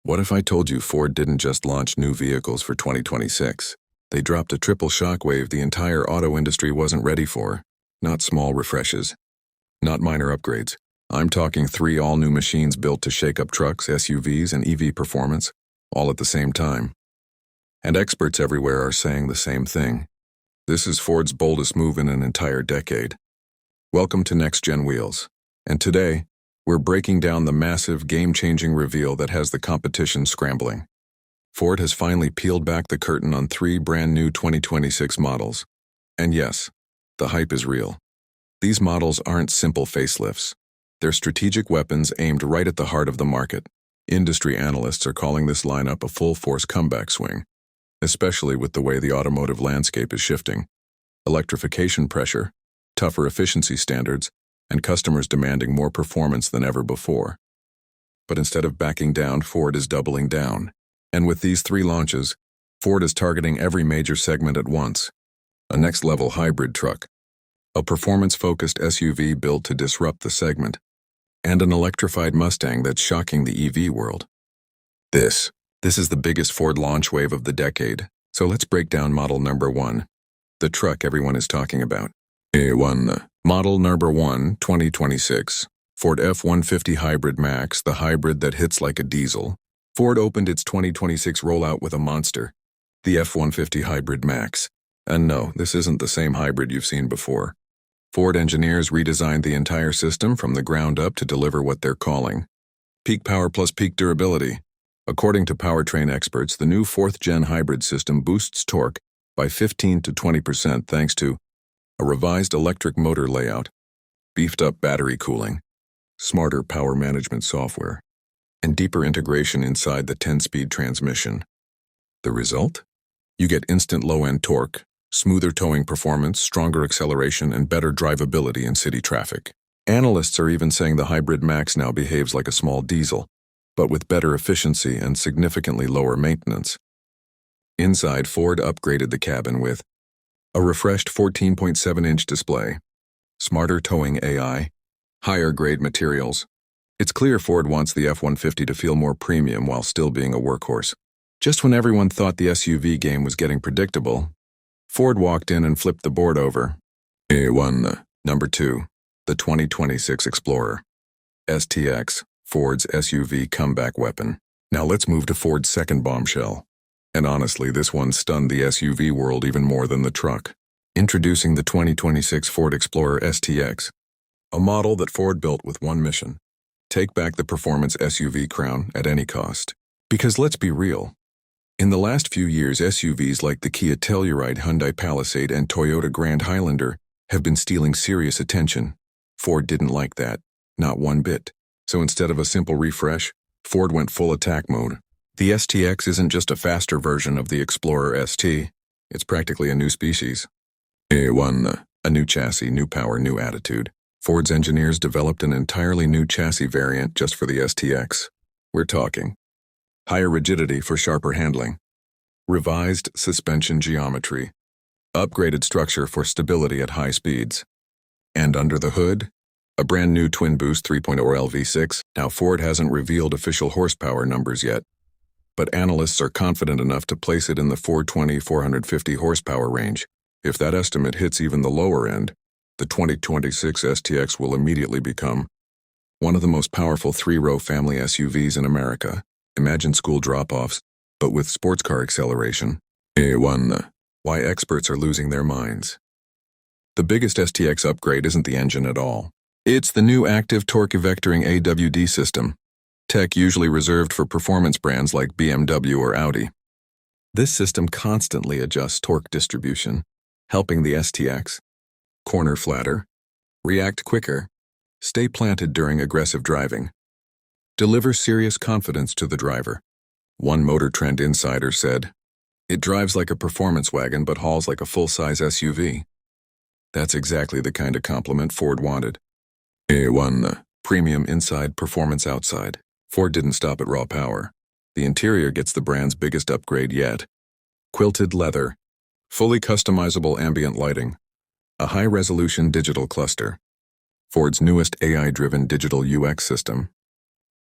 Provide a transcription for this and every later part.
What if I told you Ford didn't just launch new vehicles for 2026? They dropped a triple shockwave the entire auto industry wasn't ready for. Not small refreshes. Not minor upgrades. I'm talking 3 all-new machines built to shake up trucks, SUVs, and EV performance, all at the same time. And experts everywhere are saying the same thing. This is Ford's boldest move in an entire decade. Welcome to Next Gen Wheels. And today, we're breaking down the massive, game-changing reveal that has the competition scrambling. Ford has finally peeled back the curtain on 3 brand-new 2026 models. And yes, the hype is real. These models aren't simple facelifts. They're strategic weapons aimed right at the heart of the market. Industry analysts are calling this lineup a full-force comeback swing, especially with the way the automotive landscape is shifting. Electrification pressure, tougher efficiency standards, and customers demanding more performance than ever before. But instead of backing down, Ford is doubling down. And with these 3 launches, Ford is targeting every major segment at once. A next-level hybrid truck, a performance-focused SUV built to disrupt the segment, and an electrified Mustang that's shocking the EV world. This is the biggest Ford launch wave of the decade, so let's break down model number 1, the truck everyone is talking about. Model number 1, 2026, Ford F-150 Hybrid Max, the hybrid that hits like a diesel. Ford opened its 2026 rollout with a monster, the F-150 Hybrid Max. And no, this isn't the same hybrid you've seen before. Ford engineers redesigned the entire system from the ground up to deliver what they're calling peak power plus peak durability. According to powertrain experts, the new 4th-gen hybrid system boosts torque by 15 to 20% thanks to a revised electric motor layout, beefed-up battery cooling, smarter power management software, and deeper integration inside the 10-speed transmission. The result? You get instant low-end torque, smoother towing performance, stronger acceleration, and better drivability in city traffic. Analysts are even saying the Hybrid Max now behaves like a small diesel, but with better efficiency and significantly lower maintenance. Inside, Ford upgraded the cabin with a refreshed 14.7-inch display, smarter towing AI, higher-grade materials. It's clear Ford wants the F-150 to feel more premium while still being a workhorse. Just when everyone thought the SUV game was getting predictable, Ford walked in and flipped the board over. Number 2, the 2026 Explorer STX, Ford's SUV comeback weapon. Now let's move to Ford's second bombshell. And honestly, this one stunned the SUV world even more than the truck. Introducing the 2026 Ford Explorer STX, a model that Ford built with one mission: take back the performance SUV crown at any cost. Because let's be real, in the last few years, SUVs like the Kia Telluride, Hyundai Palisade, and Toyota Grand Highlander have been stealing serious attention. Ford didn't like that, not one bit. So instead of a simple refresh, Ford went full attack mode. The STX isn't just a faster version of the Explorer ST, it's practically a new species. A new chassis, new power, new attitude. Ford's engineers developed an entirely new chassis variant just for the STX. We're talking higher rigidity for sharper handling, revised suspension geometry, upgraded structure for stability at high speeds. And under the hood, a brand new twin-boost 3.0 LV6. Now Ford hasn't revealed official horsepower numbers yet, but analysts are confident enough to place it in the 420-450 horsepower range. If that estimate hits even the lower end, the 2026 STX will immediately become one of the most powerful 3-row family SUVs in America. Imagine school drop-offs, but with sports car acceleration. Why experts are losing their minds. The biggest STX upgrade isn't the engine at all. It's the new active torque vectoring AWD system, tech usually reserved for performance brands like BMW or Audi. This system constantly adjusts torque distribution, helping the STX corner flatter, react quicker, stay planted during aggressive driving, deliver serious confidence to the driver. One Motor Trend insider said, "It drives like a performance wagon but hauls like a full-size SUV." That's exactly the kind of compliment Ford wanted. Premium inside, performance outside. Ford didn't stop at raw power. The interior gets the brand's biggest upgrade yet. Quilted leather, fully customizable ambient lighting, a high-resolution digital cluster, Ford's newest AI-driven digital UX system,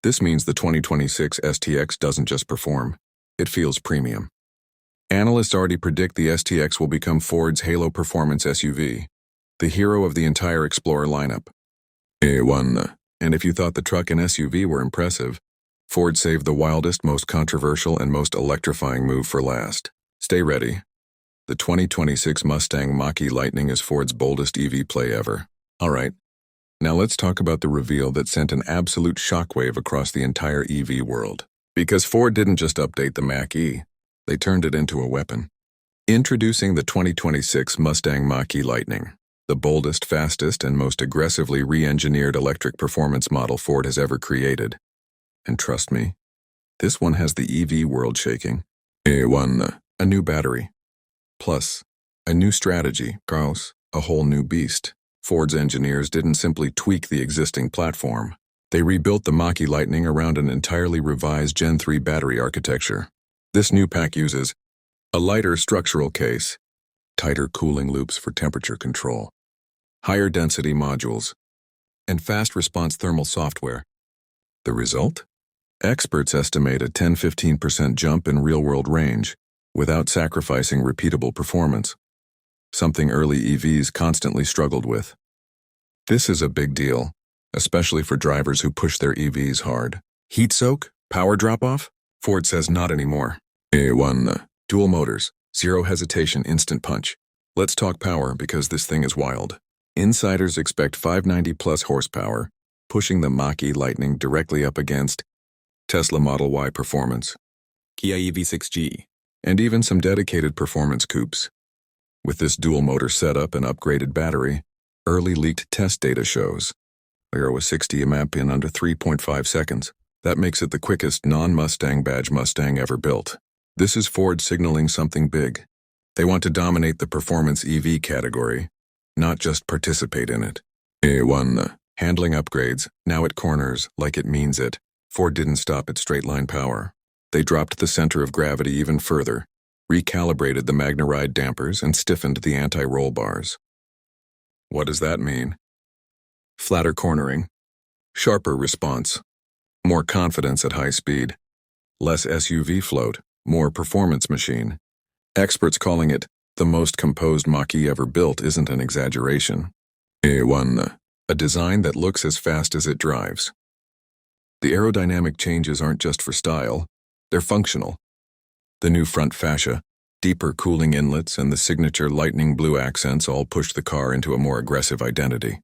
This means the 2026 STX doesn't just perform, it feels premium. Analysts already predict the STX will become Ford's halo performance SUV, the hero of the entire Explorer lineup. A1. And if you thought the truck and SUV were impressive, Ford saved the wildest, most controversial, and most electrifying move for last. Stay ready. The 2026 Mustang Mach-E Lightning is Ford's boldest EV play ever. Alright, now let's talk about the reveal that sent an absolute shockwave across the entire EV world. Because Ford didn't just update the Mach-E, they turned it into a weapon. Introducing the 2026 Mustang Mach-E Lightning, the boldest, fastest, and most aggressively re-engineered electric performance model Ford has ever created. And trust me, this one has the EV world shaking. A1. A new battery. Plus, a new strategy, a whole new beast. Ford's engineers didn't simply tweak the existing platform. They rebuilt the Mach-E Lightning around an entirely revised Gen 3 battery architecture. This new pack uses a lighter structural case, tighter cooling loops for temperature control, higher density modules, and fast response thermal software. The result? Experts estimate a 10–15% jump in real-world range without sacrificing repeatable performance, something early EVs constantly struggled with. This is a big deal, especially for drivers who push their EVs hard. Heat soak? Power drop-off? Ford says not anymore. A1. Dual motors, zero hesitation, instant punch. Let's talk power because this thing is wild. Insiders expect 590-plus horsepower, pushing the Mach-E Lightning directly up against Tesla Model Y performance, Kia EV6G, and even some dedicated performance coupes. With this dual-motor setup and upgraded battery, early leaked test data shows 0–60 map in under 3.5 seconds. That makes it the quickest non-Mustang badge Mustang ever built. This is Ford signaling something big. They want to dominate the performance EV category, not just participate in it. A1. Handling upgrades, now at corners, like it means it. Ford didn't stop at straight-line power. They dropped the center of gravity even further, recalibrated the MagneRide dampers, and stiffened the anti-roll bars. What does that mean? Flatter cornering, sharper response, more confidence at high speed, less SUV float, more performance machine. Experts calling it the most composed Mach-E ever built isn't an exaggeration. A1. A design that looks as fast as it drives. The aerodynamic changes aren't just for style, they're functional. The new front fascia, deeper cooling inlets, and the signature lightning blue accents all push the car into a more aggressive identity.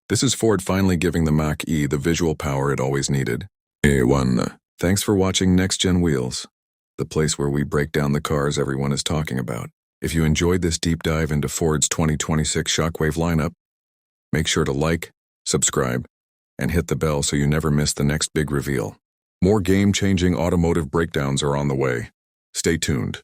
This is Ford finally giving the Mach-E the visual power it always needed. A1. Thanks for watching Next Gen Wheels, the place where we break down the cars everyone is talking about. If you enjoyed this deep dive into Ford's 2026 Shockwave lineup, make sure to like, subscribe, and hit the bell so you never miss the next big reveal. More game-changing automotive breakdowns are on the way. Stay tuned.